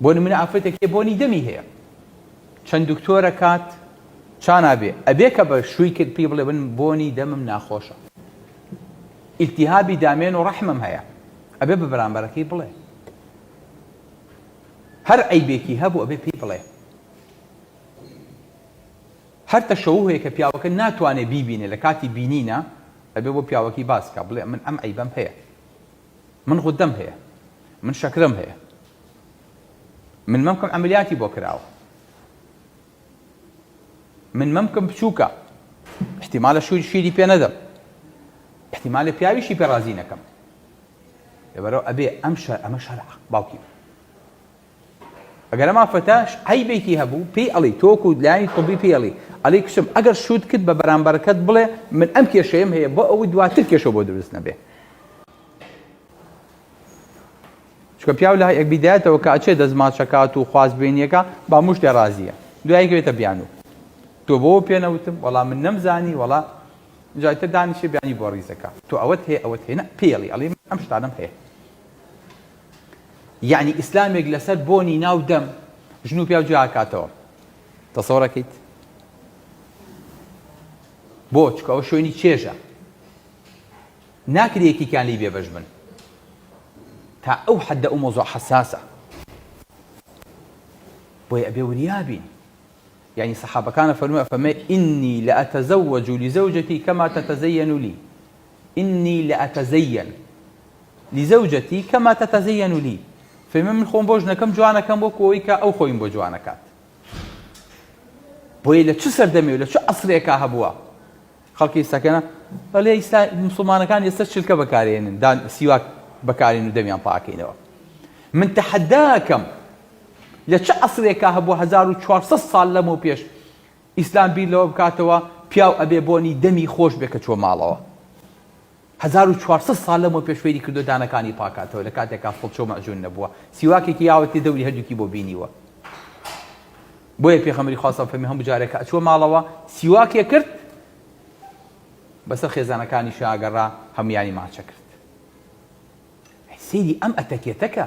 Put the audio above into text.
بۆ نمونە ئافرەتێکی بۆنی دەمی هەیە چەند دکتۆرە کات چا نابێ ئەبێ کە بە شووی کرد پێی بڵێ من بۆنی دەمم ناخۆشە ئیلتیهابی دامێن و ڕەحمم هەیە ئەبێ بە بەرامبەرەکەی بڵێ هەر عەیبێکی هەبوو ئەبێ پێی بڵێ هەر تەشەوه هەیە کە پیاوەکە ناتوانێت بیبینێ لە کاتی بینینە ئەبێ بۆ پیاوەکی باسکە بڵێ من ئەم عەیبەم هەیە من غودەم هەیە من شەکرەم هەیە من مەمکەم عەمەلیاتی بۆ کراوە من مەمکەم بچووکە احتیمالە شیری پێ نەدەم احتیمالە پیاویشی پێ ڕازی نەکەم لەبەرەوە ئەبێ ئەمە شەرعە باوکی ئەگەر ئەم ئافرەتە عەیبێکی هەبوو پێی ئەڵێ تۆکو لایانی تۆبی پێی ئەڵێ کچم ئەگەر شوت کرد بە بەرامبەرەکەت بڵێ من ئەم کێشەیەم هەیە بۆ ئەوەی دواتر کێشە بۆ دروست نەبێ چکە پیاو لە یەک بیدایەتەوە کە ئەچێ دەزماچەکات و خوازبێنیەکە با موشتێ ڕازیە دوای کەوێتە بیانوو تۆ بۆ پێنەوتم وەڵام من نەمزانی وەڵا جایتر دانیشێ بیانی بۆ ڕیزەکە تۆ ئەوەت هەیە ئەوەت هێنە پێڵی ئەڵێ ئەم شتانم هەیە یعنی ئیسلامێک لەسەر بۆنی ناو دەم ژن و پیاو جیاکاتەوە تەسەوڕەکەیت بۆ چکە ئەوە شوێنی چێژە ناکرێ یەکێکیان لی بێبەش بن تا ئەو حەدە ئەو مۆزوع حەساسە بۆیە ئەبێ وریابین يعني صحابة كان فما إني لأتزوج لزوجتي كما تتزين لي إني لأتزين لزوجتي كما تتزين لي فما من خون بوجنا كم جوانا كم بوكويكا أو خوين بوجوانا كات بويلة شو سردمي ولا شو أصليكا هبوا خلقي ساكنة ولا مسلمان كان يستشل كبكارين دان سواك بكارين ودميان باكينوا من تحداكم لە چه ئەسڵێکا هەبوو 1400 ساڵ لەمەوە پێش ئیسلام بیر لەوە بکاتەوە پیاو ئەبێ بۆنی دەمی خۆش بێ کە چوە ماڵەوە 1400 ساڵ لەمەوە پێش فێری کردو دانەکانی پاکاتەوە لە کاتێکا فڵچۆ مەعجون نەبووە سیواکێکی یاوەتی دەوری هەردووکی بۆ بینیوە بۆیە پێغەمبەری خوا سەڵ فەرمی هەموو جارێکە ئەچوە ماڵەوە سیواکێ کرد بەسەر خێزانەکانی شاگەڕا هەمویانی ماچە کرد سەیری ئەم ئەتەکێتەکە